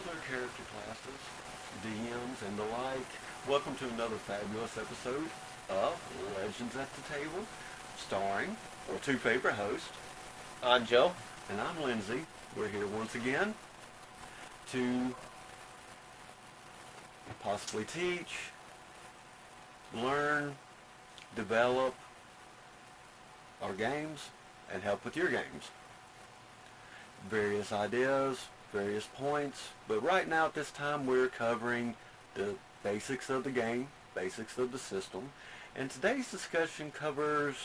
other character classes, DMs, and the like. Welcome to another fabulous episode of Legends at the Table, starring our two favorite hosts. I'm Joe. And I'm Lindsay. We're here once again to possibly teach, learn, develop our games, and help with your games. Various ideas, various points, but right now at this time we're covering the basics of the game, basics of the system, and today's discussion covers...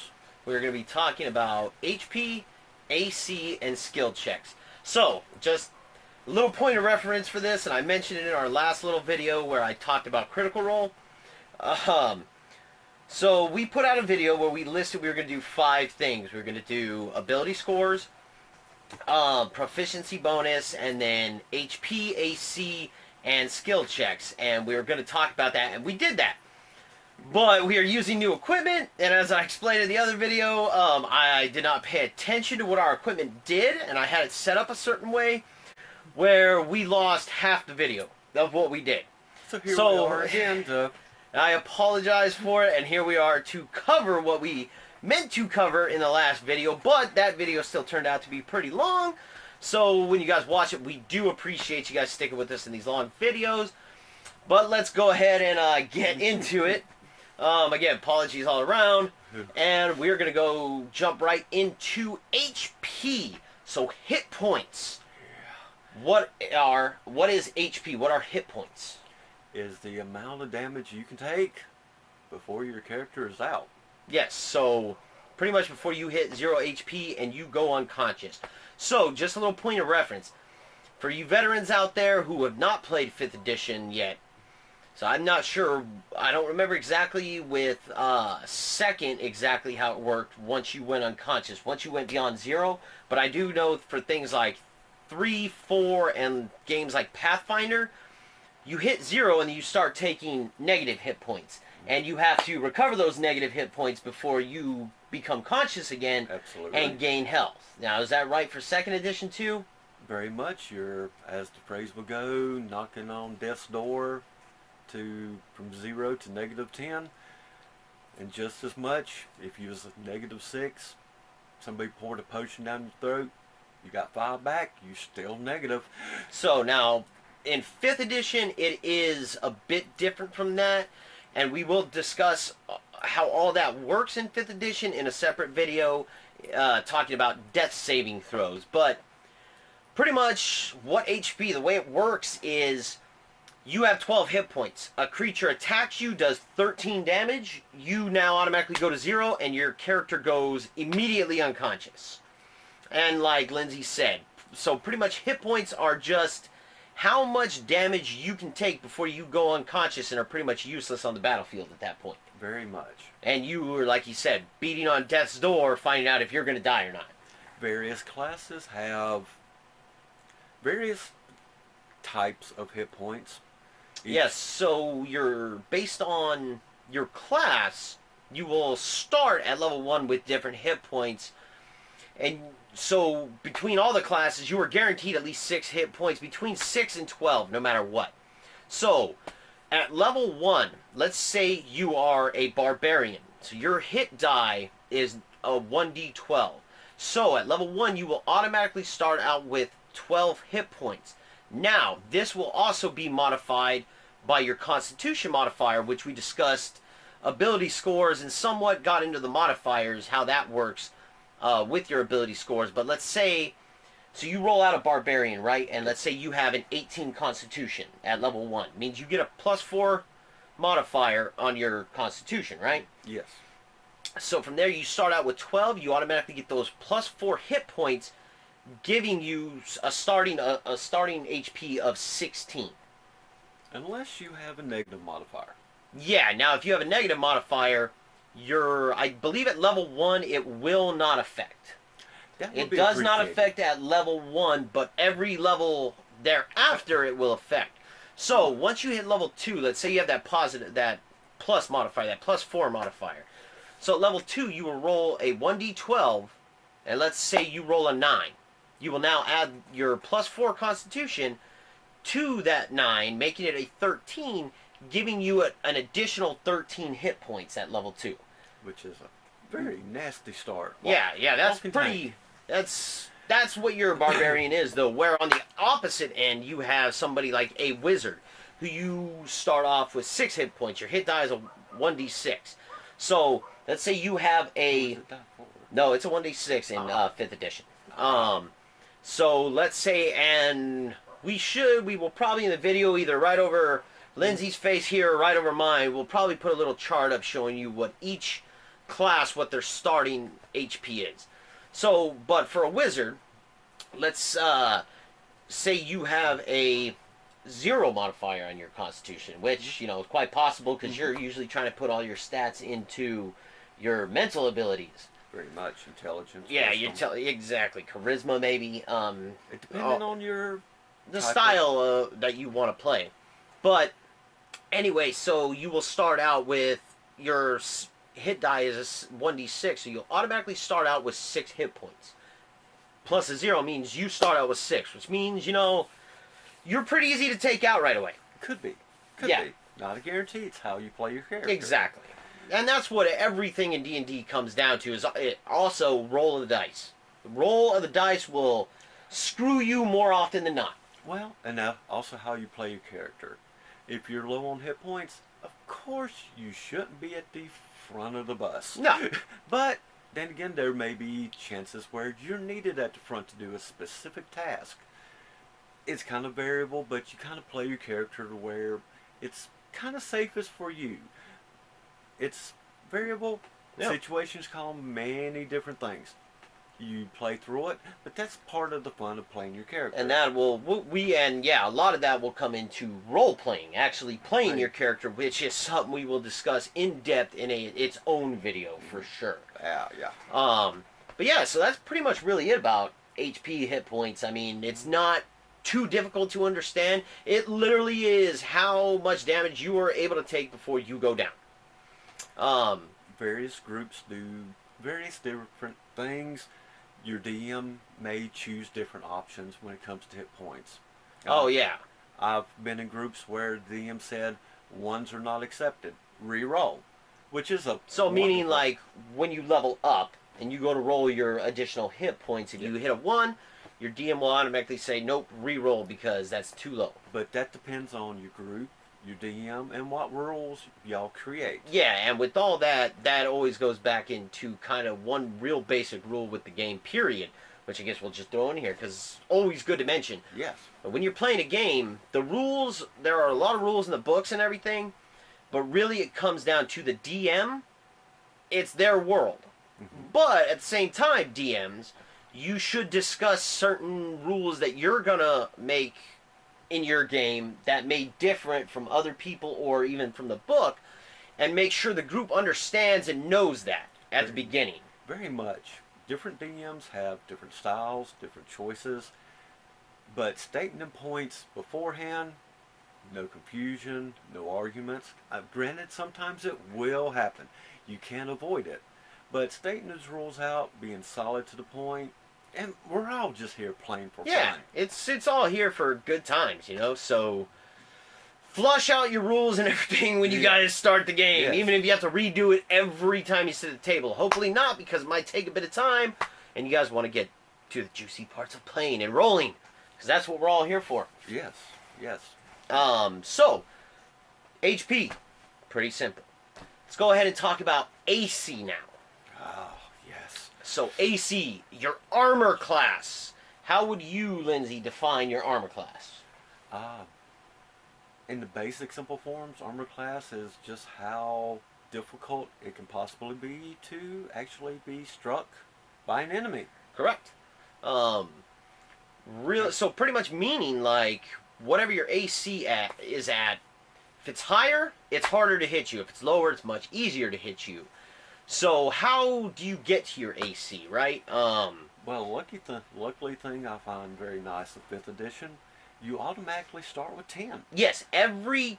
We're going to be talking about HP, AC, and skill checks. So, just a little point of reference for this, and I mentioned it in our last little video where I talked about Critical Role. So we put out a video where we listed we were going to do 5 things. We were going to do ability scores, proficiency bonus, and then HP, AC, and skill checks. And we were going to talk about that, and we did that. But we are using new equipment, and as I explained in the other video, I did not pay attention to what our equipment did, and I had it set up a certain way where we lost half the video of what we did. So here we are again. I apologize for it, and here we are to cover what we meant to cover in the last video, but that video still turned out to be pretty long. So when you guys watch it, we do appreciate you guys sticking with us in these long videos. But let's go ahead and get into it. Again, apologies all around. And we're going to jump right into HP. So hit points. What is HP? What are hit points? Is the amount of damage you can take before your character is out. Yes, so pretty much before you hit 0 HP and you go unconscious. So, just a little point of reference. For you veterans out there who have not played 5th edition yet, so I'm not sure, I don't remember exactly with 2nd exactly how it worked once you went unconscious, once you went beyond 0, but I do know for things like 3, 4, and games like Pathfinder, you hit 0 and you start taking negative hit points. And you have to recover those negative hit points before you become conscious again. Absolutely. And gain health. Now, is that right for 2nd edition too? Very much. You're, as the phrase will go, knocking on death's door from 0 to -10. And just as much, if you was -6, somebody poured a potion down your throat, you got 5 back, you're still negative. So now, in 5th edition, it is a bit different from that. And we will discuss how all that works in 5th edition in a separate video talking about death saving throws. But pretty much what HP, the way it works is you have 12 hit points. A creature attacks you, does 13 damage. You now automatically go to 0 and your character goes immediately unconscious. And like Lindsay said, so pretty much hit points are just how much damage you can take before you go unconscious and are pretty much useless on the battlefield at that point. Very much. And you were, like you said, beating on death's door, finding out if you're going to die or not. Various classes have various types of hit points. Yes, so you're based on your class, you will start at level 1 with different hit points. And so between all the classes, you are guaranteed at least 6 hit points, between 6 and 12, no matter what. So, at level 1, let's say you are a barbarian. So your hit die is a 1d12. So at level 1, you will automatically start out with 12 hit points. Now, this will also be modified by your Constitution modifier, which we discussed ability scores and somewhat got into the modifiers, how that works. With your ability scores, but let's say, so you roll out a barbarian, right? And let's say you have an 18 Constitution at level 1. Means you get a +4 modifier on your Constitution, right? Yes. So from there, you start out with 12. You automatically get those +4 hit points, giving you a starting HP of 16. Unless you have a negative modifier. Yeah. Now, if you have a negative modifier, I believe at level 1 it will not affect. It does not affect at level 1, but every level thereafter it will affect. So once you hit level 2, let's say you have that plus modifier, that +4 modifier. So at level 2 you will roll a 1d12, and let's say you roll a 9. You will now add your +4 Constitution to that 9, making it a 13, giving you an additional 13 hit points at level 2. Which is a very nasty start. Yeah, that's pretty... That's what your barbarian is, though, where on the opposite end, you have somebody like a wizard, who you start off with 6 hit points. Your hit die is a 1d6. So, let's say you have a... No, it's a 1d6 in 5th edition. So, let's say, and we will probably in the video, either right over Lindsay's face here or right over mine, we'll probably put a little chart up showing you what each class, what their starting HP is. So, but for a wizard, let's say you have a 0 modifier on your constitution, which, you know, is quite possible because you're usually trying to put all your stats into your mental abilities. Very much intelligence. Yeah, exactly. Charisma, maybe. It depending on the style that you want to play. But anyway, so you will start out with your hit die is a 1d6, so you'll automatically start out with 6 hit points. Plus a 0 means you start out with 6, which means, you know, you're pretty easy to take out right away. Could be. Could be. Not a guarantee. It's how you play your character. Exactly. And that's what everything in D&D comes down to, is it also roll of the dice. The roll of the dice will screw you more often than not. Well, and now also how you play your character. If you're low on hit points, of course you shouldn't be at the front of the bus. No. But then again, there may be chances where you're needed at the front to do a specific task. It's kind of variable, but you kind of play your character to where it's kind of safest for you. It's variable. Yep. Situations call many different things. You play through it, but that's part of the fun of playing your character. And that will, a lot of that will come into role-playing, actually playing your character, which is something we will discuss in depth in its own video, for sure. Yeah. But yeah, so that's pretty much really it about HP hit points. I mean, it's not too difficult to understand. It literally is how much damage you are able to take before you go down. Various groups do various different things. Your DM may choose different options when it comes to hit points. Oh, yeah. I've been in groups where the DM said, 1s are not accepted. Re-roll. Which is a... So meaning like, when you level up, and you go to roll your additional hit points, if you hit a 1, your DM will automatically say, nope, re-roll, because that's too low. But that depends on your group, your DM, and what rules y'all create. Yeah, and with all that, that always goes back into kind of one real basic rule with the game, period, which I guess we'll just throw in here, because it's always good to mention. Yes. But when you're playing a game, the rules, there are a lot of rules in the books and everything, but really it comes down to the DM. It's their world. Mm-hmm. But at the same time, DMs, you should discuss certain rules that you're going to make in your game that may different from other people or even from the book, and make sure the group understands and knows that at the beginning. Very much. Different DMs have different styles, different choices, but stating them points beforehand, no confusion, no arguments. Granted, sometimes it will happen. You can't avoid it. But stating those rules out, being solid to the point, and we're all just here playing for fun. Yeah, it's all here for good times, you know, so flush out your rules and everything when you guys start the game, even if you have to redo it every time you sit at the table. Hopefully not, because it might take a bit of time, and you guys want to get to the juicy parts of playing and rolling, because that's what we're all here for. Yes. So, HP, pretty simple. Let's go ahead and talk about AC now. Oh, yes. So AC, your armor class. How would you, Lindsay, define your armor class? In the basic simple forms, armor class is just how difficult it can possibly be to actually be struck by an enemy. Correct. So pretty much meaning like whatever your AC is at, if it's higher, it's harder to hit you. If it's lower, it's much easier to hit you. So how do you get to your AC, right? Well, luckily thing I find very nice of 5th edition, you automatically start with 10. Yes, every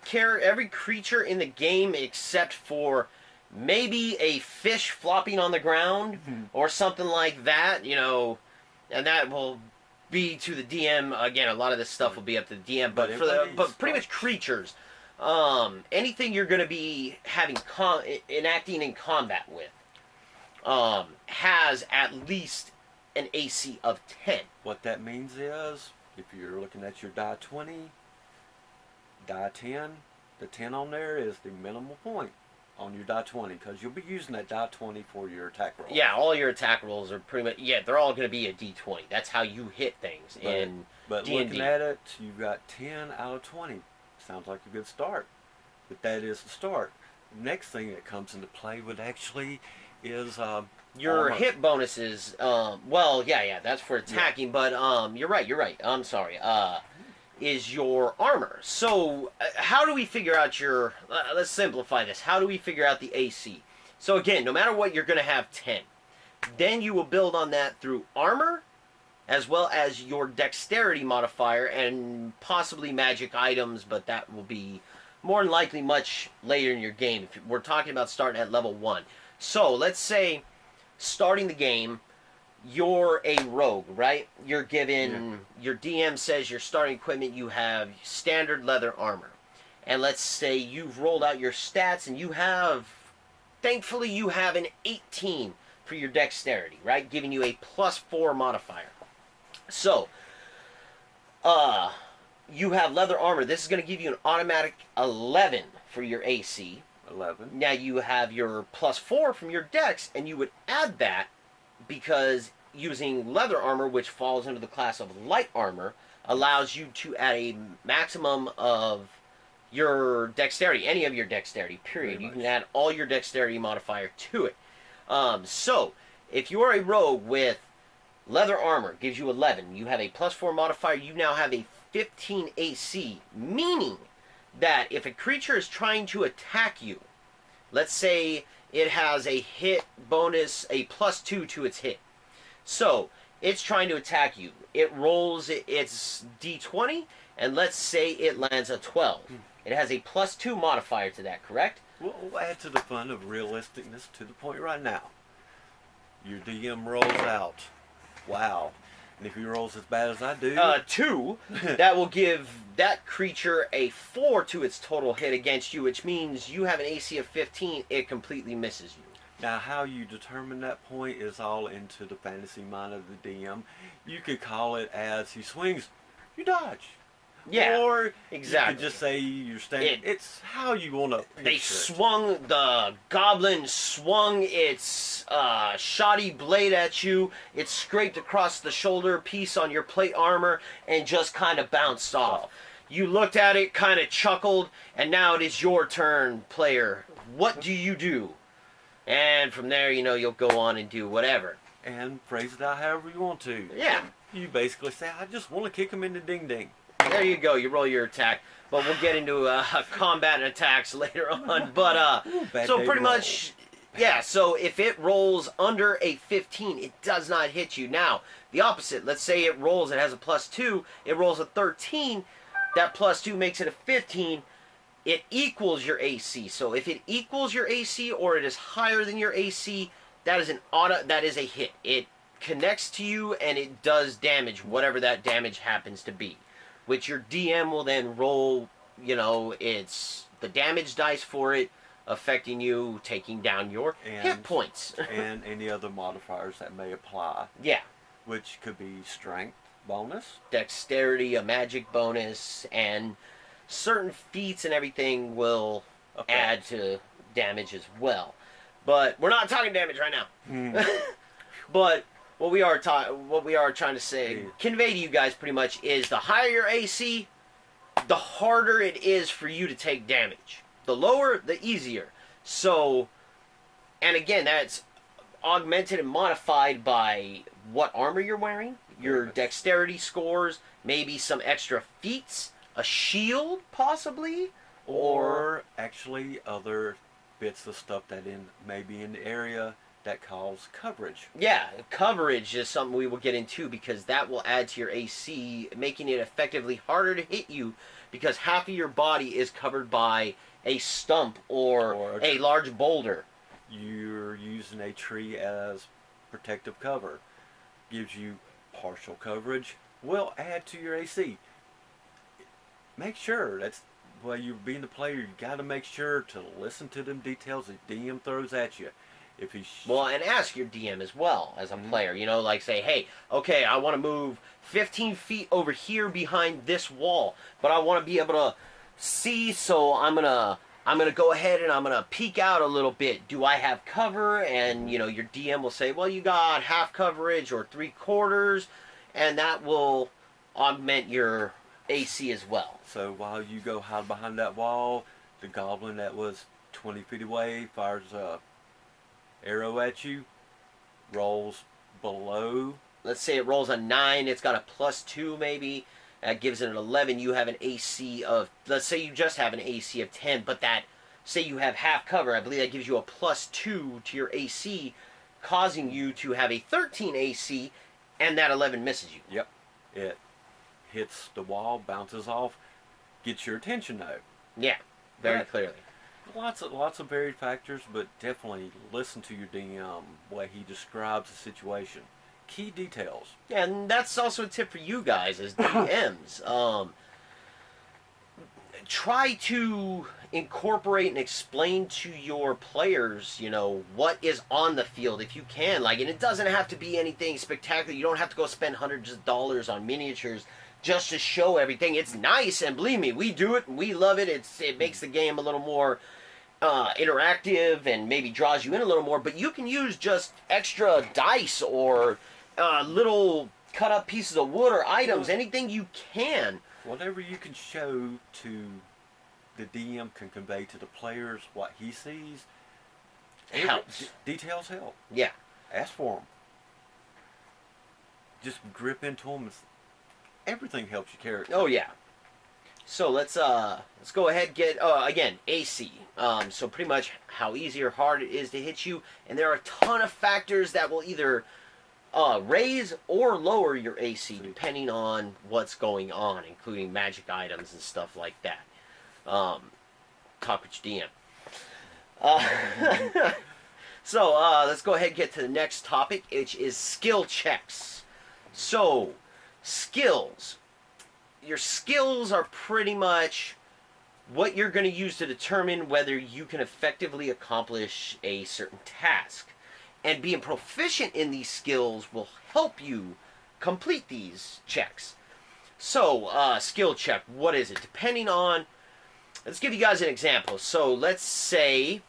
creature in the game except for maybe a fish flopping on the ground or something like that, you know, and that will be to the DM. Again, a lot of this stuff will be up to the DM, but pretty much creatures, anything you're going to be having enacting in combat with, has at least an AC of 10. What that means is, if you're looking at your die 20, die 10, the 10 on there is the minimal point on your die 20, because you'll be using that die 20 for your attack roll. Yeah, all your attack rolls are pretty much, they're all going to be a D20. That's how you hit things in But D&D. looking at it, you've got 10 out of 20. Sounds like a good start. But that is the start. Next thing that comes into play would actually is your armor. hit bonuses. That's for attacking, but you're right. I'm sorry. Is your armor. So, how do we figure out your... let's simplify this. How do we figure out the AC? So again, no matter what, you're going to have 10. Then you will build on that through armor, as well as your dexterity modifier, and possibly magic items, but that will be more than likely much later in your game. If we're talking about starting at level 1. So, let's say, starting the game, you're a rogue, right? You're given, your DM says your starting equipment, you have standard leather armor. And let's say you've rolled out your stats and you have, thankfully you have an 18 for your dexterity, right? Giving you a +4 modifier. So, you have leather armor. This is going to give you an automatic 11 for your AC. 11. Now you have your +4 from your dex, and you would add that because using leather armor, which falls under the class of light armor, allows you to add a maximum of your dexterity, any of your dexterity, period. You can add all your dexterity modifier to it. So, if you're a rogue with leather armor, gives you 11, you have a +4 modifier, you now have a 15 AC, meaning that if a creature is trying to attack you, let's say it has a hit bonus, a +2 to its hit. So, it's trying to attack you. It rolls its D20, and let's say it lands a 12. It has a +2 modifier to that, correct? We'll add to the fun of realisticness to the point right now. Your DM rolls out. Wow. And if he rolls as bad as I do... 2, that will give that creature a 4 to its total hit against you, which means you have an AC of 15, it completely misses you. Now, how you determine that point is all into the fantasy mind of the DM. You could call it as he swings, you dodge. Yeah, or exactly. You could just say you're standing. It's how you want to picture They swung, the goblin swung its shoddy blade at you. It scraped across the shoulder piece on your plate armor and just kind of bounced off. You looked at it, kind of chuckled, and now it is your turn, player. What do you do? And from there, you'll go on and do whatever. And phrase it out however you want to. Yeah. You basically say, I just want to kick him in the ding-ding. There you go. You roll your attack. But we'll get into combat and attacks later on. But, so pretty much, yeah, so if it rolls under a 15, it does not hit you. Now, the opposite. Let's say it rolls, it has a +2, it rolls a 13, that +2 makes it a 15, it equals your AC. So if it equals your AC or it is higher than your AC, that is a hit. It connects to you and it does damage, whatever that damage happens to be. Which your DM will then roll, it's the damage dice for it, affecting you, taking down your hit points. And any other modifiers that may apply. Yeah. Which could be strength bonus. Dexterity, a magic bonus, and certain feats and everything will add to damage as well. But we're not talking damage right now. But what we are trying to say, convey to you guys pretty much is the higher your AC, the harder it is for you to take damage. The lower, the easier. So, and again, that's augmented and modified by what armor you're wearing, your dexterity scores, maybe some extra feats, a shield possibly, or actually other bits of stuff that may be in the area that calls coverage. Yeah, coverage is something we will get into because that will add to your AC, making it effectively harder to hit you because half of your body is covered by a stump or a large boulder. You're using a tree as protective cover. Gives you partial coverage will add to your AC. Make sure that's while you're being the player, you got to make sure to listen to them details the DM throws at you. If he's Well, and ask your DM as well as a player. You know, like say, hey, okay, I want to move 15 feet over here behind this wall, but I want to be able to see, so I'm gonna go ahead and I'm gonna peek out a little bit. Do I have cover? And you know, your DM will say, well, you got half coverage or 3/4, and that will augment your AC as well. So while you go hide behind that wall, the goblin that was 20 feet away fires a arrow at you, rolls below. Let's say it rolls a 9, it's got a +2 maybe. That gives it an 11. You have an AC of, let's say you just have an AC of 10, but that, say you have half cover, I believe that gives you a +2 to your AC, causing you to have a 13 AC, and that 11 misses you. Yep. It hits the wall, bounces off, gets your attention though. Yeah, very clearly. Lots of varied factors, but definitely listen to your DM, way he describes the situation. Key details. Yeah, and that's also a tip for you guys as DMs. Try to incorporate and explain to your players, you know, what is on the field if you can. Like, and it doesn't have to be anything spectacular. You don't have to go spend hundreds of dollars on miniatures just to show everything. It's nice, and believe me, we do it and we love it. It makes the game a little more interactive and maybe draws you in a little more, but you can use just extra dice or little cut up pieces of wood or items, anything you can. Whatever you can show to the DM can convey to the players what he sees. Helps. Details help. Yeah. Ask for them. Just grip into them. Everything helps your character. Oh yeah. So let's go ahead and get again AC. So pretty much how easy or hard it is to hit you, and there are a ton of factors that will either raise or lower your AC depending on what's going on, including magic items and stuff like that. Cockroach DM. So let's go ahead and get to the next topic, which is skill checks. So skills. Your skills are pretty much what you're going to use to determine whether you can effectively accomplish a certain task. And being proficient in these skills will help you complete these checks. So, skill check, what is it? Depending on, let's give you guys an example. So, let's say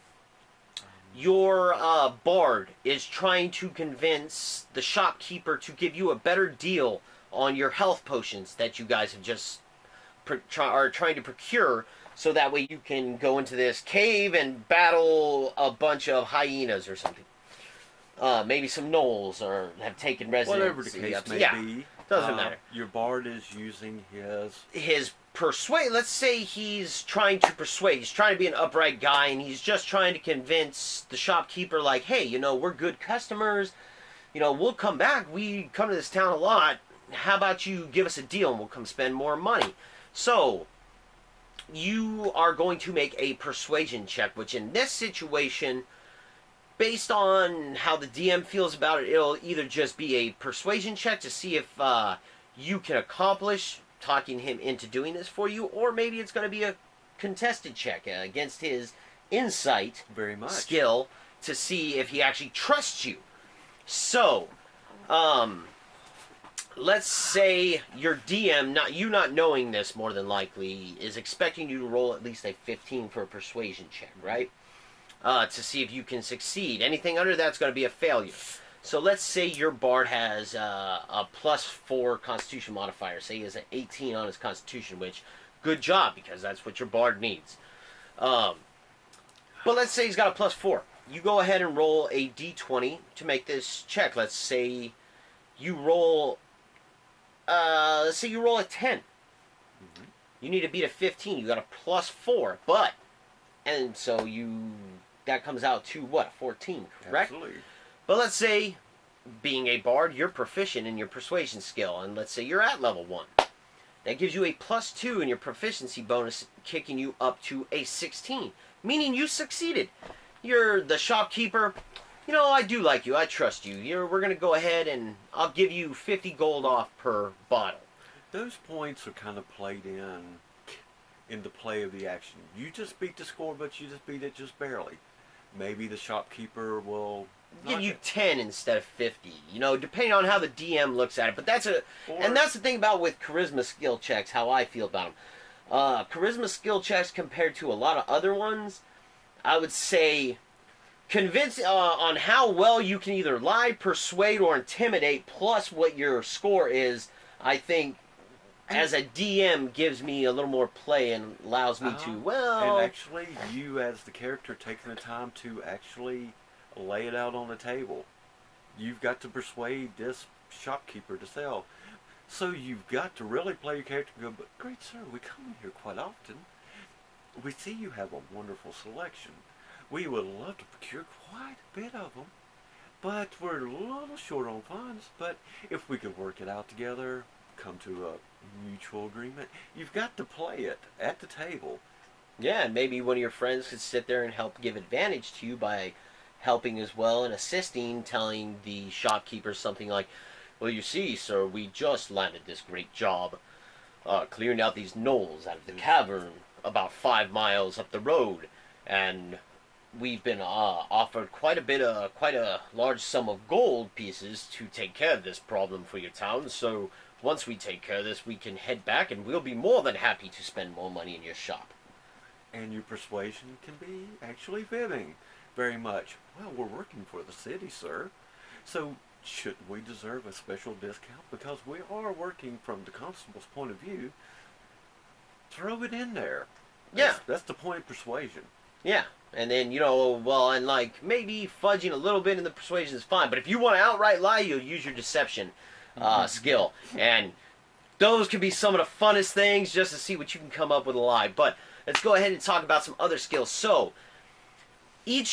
your bard is trying to convince the shopkeeper to give you a better deal on your health potions that you guys have just are trying to procure, so that way you can go into this cave and battle a bunch of hyenas or something. Maybe some gnolls or have taken residence. Whatever the case may be. Doesn't matter. Your bard is using his persuade. Let's say he's trying to persuade. He's trying to be an upright guy, and he's just trying to convince the shopkeeper, like, hey, you know, we're good customers. You know, we'll come back. We come to this town a lot. How about you give us a deal and we'll come spend more money? So, you are going to make a persuasion check, which in this situation, based on how the DM feels about it, it'll either just be a persuasion check to see if you can accomplish talking him into doing this for you, or maybe it's going to be a contested check against his insight skill to see if he actually trusts you. So, let's say your DM, not knowing this more than likely, is expecting you to roll at least a 15 for a persuasion check, right? To see if you can succeed. Anything under that's going to be a failure. So let's say your bard has a +4 constitution modifier. Say he has an 18 on his constitution, which, good job, because that's what your bard needs. But let's say he's got a +4. You go ahead and roll a d20 to make this check. Let's say you roll a 10. Mm-hmm. You need to beat a 15. You got a +4, but, and so that comes out to what, 14, correct? Absolutely. But let's say, being a bard, you're proficient in your persuasion skill, and let's say you're at level 1. That gives you a +2 in your proficiency bonus, kicking you up to a 16, meaning you succeeded. You're the shopkeeper. You know, I do like you. I trust you. We're going to go ahead and I'll give you 50 gold off per bottle. those points are kind of played in the play of the action. You just beat the score, but you just beat it just barely. Maybe the shopkeeper will Give not you get, 10 instead of 50, you know, depending on how the DM looks at it. But or that's the thing about with charisma skill checks, how I feel about them. Charisma skill checks compared to a lot of other ones, I would say convince on how well you can either lie, persuade, or intimidate, plus what your score is. I think as a DM gives me a little more play and allows me to, and well, actually, you as the character taking the time to actually lay it out on the table. You've got to persuade this shopkeeper to sell. So you've got to really play your character and go, but great sir, we come here quite often. We see you have a wonderful selection. We would love to procure quite a bit of them, but we're a little short on funds. But if we could work it out together, come to a mutual agreement, you've got to play it at the table. yeah, and maybe one of your friends could sit there and help give advantage to you by helping as well and assisting, telling the shopkeeper something like, well, you see, sir, we just landed this great job clearing out these gnolls out of the cavern about 5 miles up the road, and we've been offered quite a large sum of gold pieces to take care of this problem for your town. So once we take care of this, we can head back, and we'll be more than happy to spend more money in your shop. And your persuasion can be actually fibbing very much. Well, we're working for the city, sir. So shouldn't we deserve a special discount because we are working from the constable's point of view? Throw it in there. That's the point of persuasion. Yeah. And then, you know, well, and like maybe fudging a little bit in the persuasion is fine. But if you want to outright lie, you'll use your deception skill. And those can be some of the funnest things just to see what you can come up with a lie. But let's go ahead and talk about some other skills. So, your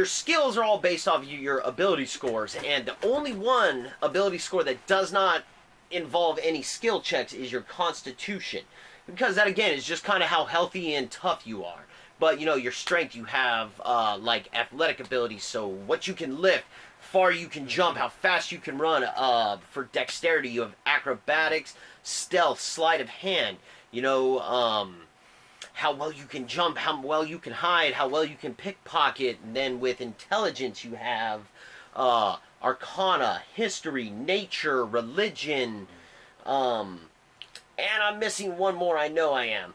skills are all based off your ability scores. And the only one ability score that does not involve any skill checks is your constitution. Because that, again, is just kind of how healthy and tough you are. But, you know, your strength, you have, like, athletic abilities, so what you can lift, far you can jump, how fast you can run. For dexterity, you have acrobatics, stealth, sleight of hand. You know, how well you can jump, how well you can hide, how well you can pickpocket. And then with intelligence, you have arcana, history, nature, religion, and I'm missing one more, I know I am.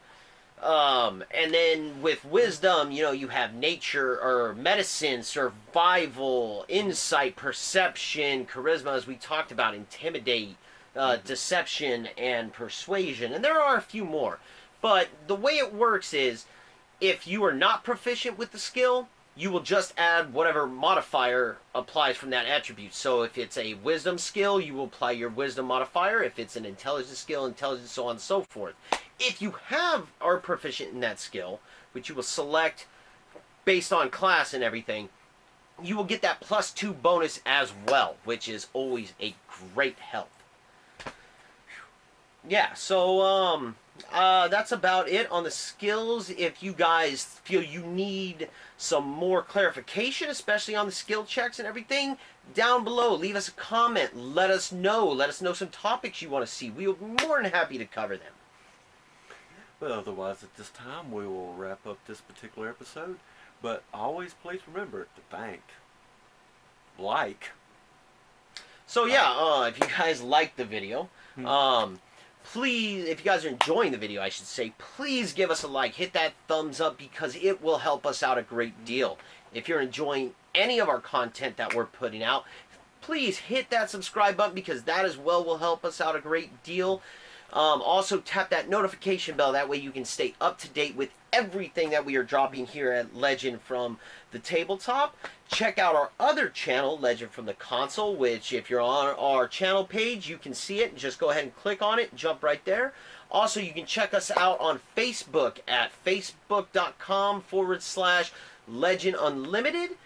And then with wisdom, you know, you have nature or medicine, survival, insight, perception, charisma, as we talked about, intimidate, deception, and persuasion. And there are a few more. But the way it works is, if you are not proficient with the skill, you will just add whatever modifier applies from that attribute. So if it's a wisdom skill, you will apply your wisdom modifier. If it's an intelligence skill, intelligence, so on and so forth. If you are proficient in that skill, which you will select based on class and everything, you will get that +2 bonus as well, which is always a great help. Yeah, so that's about it on the skills. If you guys feel you need some more clarification, especially on the skill checks and everything, down below, leave us a comment. Let us know. Let us know some topics you want to see. We'll be more than happy to cover them. But otherwise, at this time, we will wrap up this particular episode. But always please remember to thank, like. So yeah, if you guys liked the video, please, if you guys are enjoying the video, I should say, please give us a like. Hit that thumbs up because it will help us out a great deal. If you're enjoying any of our content that we're putting out, please hit that subscribe button because that as well will help us out a great deal. Also, tap that notification bell. That way you can stay up to date with everything that we are dropping here at Lejjnd from the Tabletop. Check out our other channel, Lejjnd from the Console, which if you're on our channel page, you can see it. Just go ahead and click on it. Jump right there. Also, you can check us out on Facebook at facebook.com/Lejjnd Unlimited.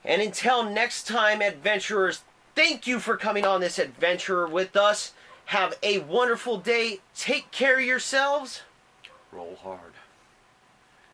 And until next time, adventurers, thank you for coming on this adventure with us. Have a wonderful day. Take care of yourselves. Roll hard.